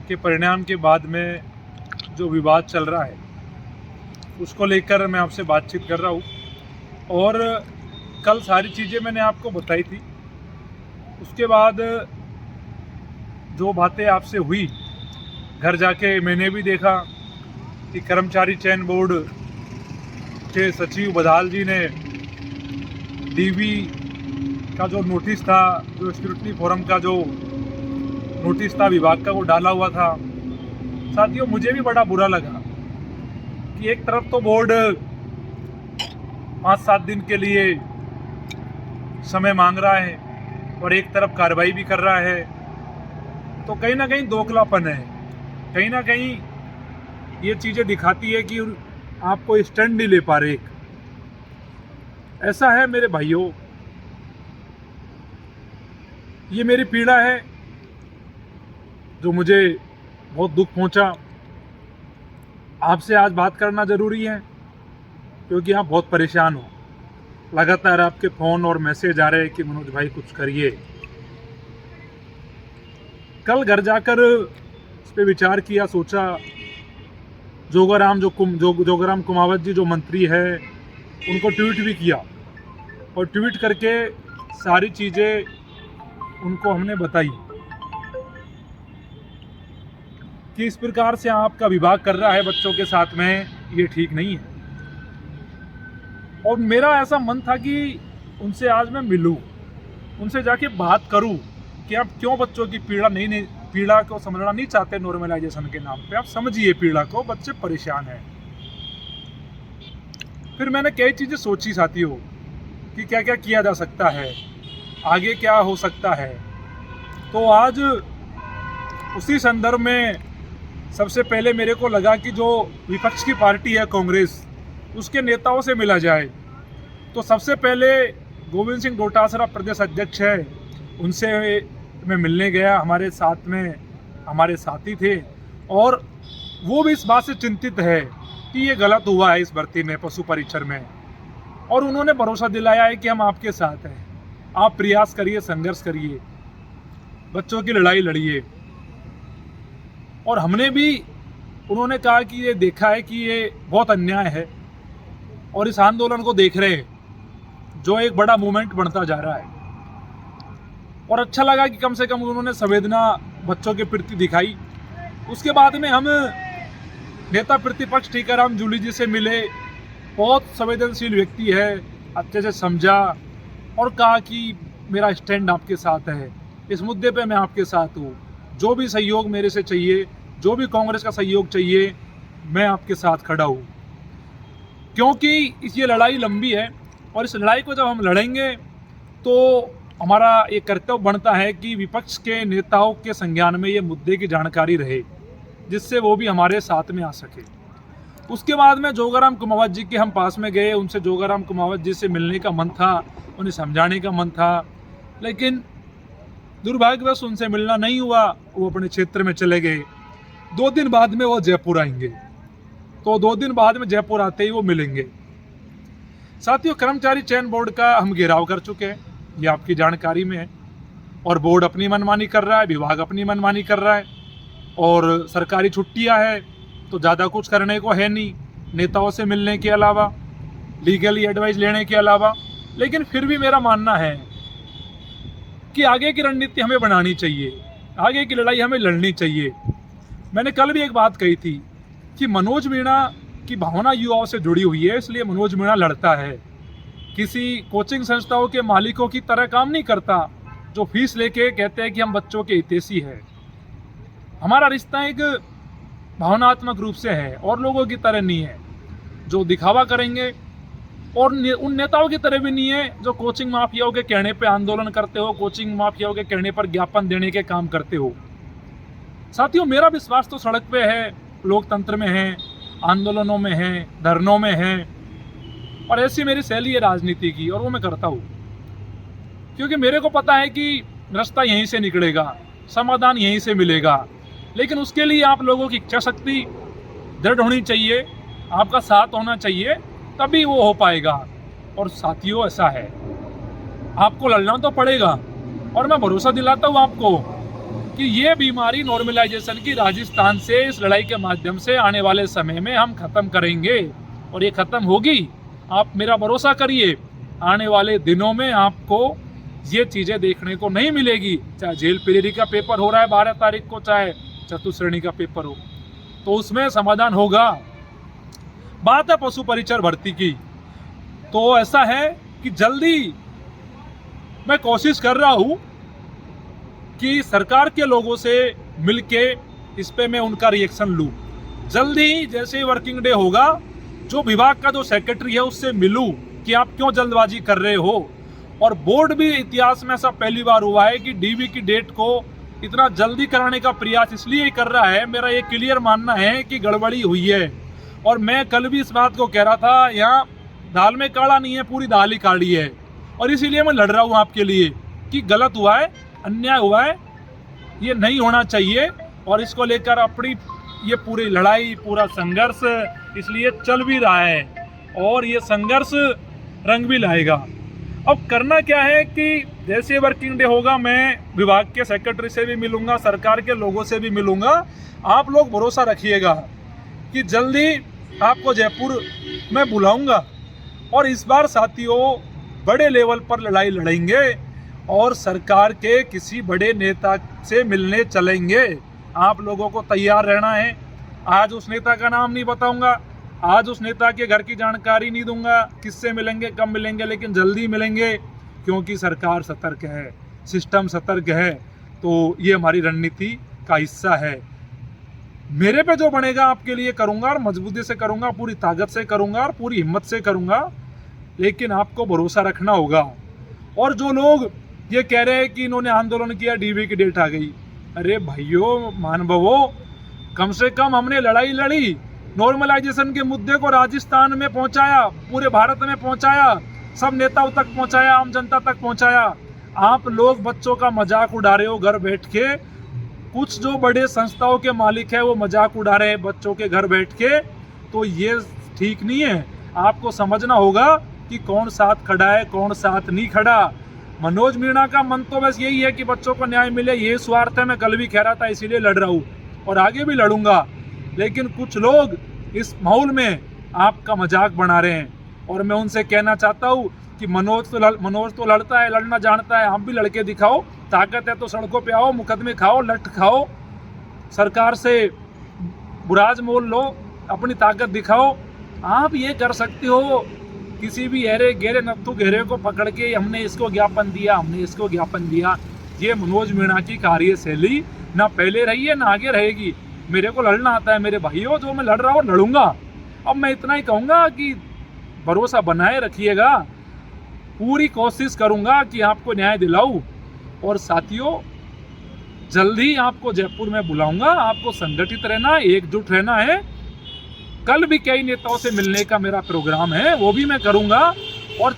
के परिणाम के बाद में जो विवाद चल रहा है उसको लेकर मैं आपसे बातचीत कर रहा हूँ। और कल सारी चीज़ें मैंने आपको बताई थी। उसके बाद जो बातें आपसे हुई, घर जाके मैंने भी देखा कि कर्मचारी चयन बोर्ड के सचिव बदाल जी ने डीवी का जो नोटिस था, जो स्क्रूटनी फोरम का जो नोटिस था विभाग का, वो डाला हुआ था। साथियों, मुझे भी बड़ा बुरा लगा कि एक तरफ तो बोर्ड 5-7 दिन के लिए समय मांग रहा है और एक तरफ कार्रवाई भी कर रहा है, तो कहीं ना कहीं दोगलापन है। कहीं ना कहीं ये चीज़ें दिखाती है कि आप कोई स्टैंड नहीं ले पा रहे। ऐसा है मेरे भाइयों, ये मेरी पीड़ा है जो मुझे बहुत दुख पहुंचा। आपसे आज बात करना ज़रूरी है क्योंकि आप बहुत परेशान हो। लगातार आपके फ़ोन और मैसेज आ रहे हैं कि मनोज भाई कुछ करिए। कल घर जाकर इस पर विचार किया, सोचा। जोगाराम कुमावत जी जो मंत्री है उनको ट्वीट भी किया और ट्वीट करके सारी चीज़ें उनको हमने बताई कि इस प्रकार से आपका विभाग कर रहा है बच्चों के साथ में, ये ठीक नहीं है। और मेरा ऐसा मन था कि उनसे आज मैं मिलूं, उनसे जाके बात करूं कि आप क्यों बच्चों की पीड़ा को समझना नहीं चाहते नॉर्मलाइजेशन के नाम पे। आप समझिए पीड़ा को, बच्चे परेशान हैं। फिर मैंने कई चीज़ें सोची साथियों कि क्या क्या किया जा सकता है, आगे क्या हो सकता है। तो आज उसी संदर्भ में सबसे पहले मेरे को लगा कि जो विपक्ष की पार्टी है कांग्रेस, उसके नेताओं से मिला जाए। तो सबसे पहले गोविंद सिंह डोटासरा प्रदेश अध्यक्ष है, उनसे मैं मिलने गया। हमारे साथ में हमारे साथी थे और वो भी इस बात से चिंतित है कि ये गलत हुआ है इस भर्ती में, पशु परीक्षण में। और उन्होंने भरोसा दिलाया है कि हम आपके साथ हैं, आप प्रयास करिए, संघर्ष करिए, बच्चों की लड़ाई लड़िए। और हमने भी, उन्होंने कहा कि ये देखा है कि ये बहुत अन्याय है और इस आंदोलन को देख रहे हैं जो एक बड़ा मूवमेंट बनता जा रहा है। और अच्छा लगा कि कम से कम उन्होंने संवेदना बच्चों के प्रति दिखाई। उसके बाद में हम नेता प्रतिपक्ष टीकाराम जूली जी से मिले। बहुत संवेदनशील व्यक्ति है, अच्छे से समझा और कहा कि मेरा स्टैंड आपके साथ है, इस मुद्दे पे मैं आपके साथ हूँ। जो भी सहयोग मेरे से चाहिए, जो भी कांग्रेस का सहयोग चाहिए, मैं आपके साथ खड़ा हूँ। क्योंकि ये लड़ाई लंबी है और इस लड़ाई को जब हम लड़ेंगे तो हमारा ये कर्तव्य बनता है कि विपक्ष के नेताओं के संज्ञान में ये मुद्दे की जानकारी रहे, जिससे वो भी हमारे साथ में आ सके। उसके बाद में जोगाराम कुमावत जी के हम पास में गए। उनसे जोगाराम कुमावत जी से मिलने का मन था, उन्हें समझाने का मन था, लेकिन दुर्भाग्यवश उनसे मिलना नहीं हुआ। वो अपने क्षेत्र में चले गए। 2 दिन बाद में वो जयपुर आएंगे, तो 2 दिन बाद में जयपुर आते ही वो मिलेंगे। साथियों, कर्मचारी चयन बोर्ड का हम घेराव कर चुके हैं, ये आपकी जानकारी में है। और बोर्ड अपनी मनमानी कर रहा है, विभाग अपनी मनमानी कर रहा है और सरकारी छुट्टियां है तो ज़्यादा कुछ करने को है नहीं, नेताओं से मिलने के अलावा, लीगली एडवाइस लेने के अलावा। लेकिन फिर भी मेरा मानना है कि आगे की रणनीति हमें बनानी चाहिए, आगे की लड़ाई हमें लड़नी चाहिए। मैंने कल भी एक बात कही थी कि मनोज मीणा की भावना युवाओं से जुड़ी हुई है, इसलिए मनोज मीणा लड़ता है। किसी कोचिंग संस्थाओं के मालिकों की तरह काम नहीं करता जो फीस लेके कहते हैं कि हम बच्चों के हितैषी है। हमारा रिश्ता एक भावनात्मक रूप से है और लोगों की तरह नहीं है जो दिखावा करेंगे, और उन नेताओं की तरह भी नहीं है जो कोचिंग माफियाओं के कहने पे आंदोलन करते हो, कोचिंग माफियाओं के कहने पर ज्ञापन देने के काम करते हो। साथियों, मेरा विश्वास तो सड़क पे है, लोकतंत्र में है, आंदोलनों में है, धरनों में है, और ऐसी मेरी शैली है राजनीति की और वो मैं करता हूँ। क्योंकि मेरे को पता है कि रास्ता यहीं से निकलेगा, समाधान यहीं से मिलेगा। लेकिन उसके लिए आप लोगों की इच्छा शक्ति दृढ़ होनी चाहिए, आपका साथ होना चाहिए, तभी वो हो पाएगा। और साथियों, ऐसा है, आपको लड़ना तो पड़ेगा और मैं भरोसा दिलाता हूँ आपको कि ये बीमारी नॉर्मलाइजेशन की राजस्थान से इस लड़ाई के माध्यम से आने वाले समय में हम खत्म करेंगे और ये खत्म होगी। आप मेरा भरोसा करिए, आने वाले दिनों में आपको ये चीजें देखने को नहीं मिलेगी। चाहे जेल प्रेरी का पेपर हो रहा है 12 तारीख को, चाहे चतुश्रेणी का पेपर हो, तो उसमें समाधान होगा। बात है पशु परिचर भर्ती की, तो ऐसा है कि जल्दी मैं कोशिश कर रहा हूं कि सरकार के लोगों से मिलके इस पे मैं उनका रिएक्शन लूं। जल्दी जैसे ही वर्किंग डे होगा, जो विभाग का जो सेक्रेटरी है उससे मिलूं कि आप क्यों जल्दबाजी कर रहे हो। और बोर्ड भी इतिहास में ऐसा पहली बार हुआ है कि डीवी की डेट को इतना जल्दी कराने का प्रयास इसलिए कर रहा है, मेरा ये क्लियर मानना है कि गड़बड़ी हुई है। और मैं कल भी इस बात को कह रहा था, यहाँ दाल में काढ़ा नहीं है, पूरी दाल ही काढ़ी है। और इसीलिए मैं लड़ रहा हूँ आपके लिए कि गलत हुआ है, अन्याय हुआ है, ये नहीं होना चाहिए। और इसको लेकर अपनी ये पूरी लड़ाई, पूरा संघर्ष इसलिए चल भी रहा है और ये संघर्ष रंग भी लाएगा। अब करना क्या है कि जैसे वर्किंग डे होगा, मैं विभाग के सेक्रेटरी से भी मिलूंगा, सरकार के लोगों से भी मिलूंगा। आप लोग भरोसा रखिएगा कि जल्दी आपको जयपुर में बुलाऊंगा और इस बार साथियों बड़े लेवल पर लड़ाई लड़ेंगे और सरकार के किसी बड़े नेता से मिलने चलेंगे। आप लोगों को तैयार रहना है। आज उस नेता का नाम नहीं बताऊंगा, आज उस नेता के घर की जानकारी नहीं दूंगा, किससे मिलेंगे, कब मिलेंगे, लेकिन जल्दी मिलेंगे क्योंकि सरकार सतर्क है, सिस्टम सतर्क है। तो ये हमारी रणनीति का हिस्सा है। मेरे पे जो बनेगा आपके लिए करूंगा और मजबूती से करूंगा, पूरी ताकत से करूंगा और पूरी हिम्मत से करूंगा, लेकिन आपको भरोसा रखना होगा। और जो लोग ये कह रहे हैं कि इन्होंने आंदोलन किया, डीवी की डेट आ गई, अरे भाइयों मानवों, कम से कम हमने लड़ाई लड़ी, नॉर्मलाइजेशन के मुद्दे को राजस्थान में पहुंचाया, पूरे भारत में पहुंचाया, सब नेताओं तक पहुंचाया, आम जनता तक पहुंचाया। आप लोग बच्चों का मजाक उड़ा रहे हो घर बैठ के। कुछ जो बड़े संस्थाओं के मालिक है वो मजाक उड़ा रहे हैं बच्चों के घर बैठ के, तो ये ठीक नहीं है। आपको समझना होगा कि कौन साथ खड़ा है, कौन साथ नहीं खड़ा। मनोज मीणा का मन तो बस यही है कि बच्चों को न्याय मिले, ये स्वार्थ है। मैं कल भी कह रहा था, इसीलिए लड़ रहा हूँ और आगे भी लड़ूंगा। लेकिन कुछ लोग इस माहौल में आपका मजाक बना रहे हैं और मैं उनसे कहना चाहता हूँ कि मनोज तो लड़ता है, लड़ना जानता है, आप भी लड़के दिखाओ। ताकत है तो सड़कों पे आओ, मुकदमे खाओ, लट खाओ, सरकार से बुराज मोल लो, अपनी ताकत दिखाओ। आप ये कर सकते हो। किसी भी अरे गेरे नत्थु घेरे को पकड़ के हमने इसको ज्ञापन दिया, हमने इसको ज्ञापन दिया, ये मनोज मीणा की कार्यशैली ना पहले रही है ना आगे रहेगी। मेरे को लड़ना आता है मेरे भाइयों, जो मैं लड़ रहा हूँ लड़ूंगा। अब मैं इतना ही कहूँगा कि भरोसा बनाए रखिएगा, पूरी कोशिश करूँगा कि आपको न्याय दिलाऊं। और साथियों जल्दी आपको जयपुर में बुलाऊंगा। आपको संगठित रहना, एकजुट रहना है। कल भी कई नेताओं से मिलने का मेरा प्रोग्राम है, वो भी मैं करूँगा। और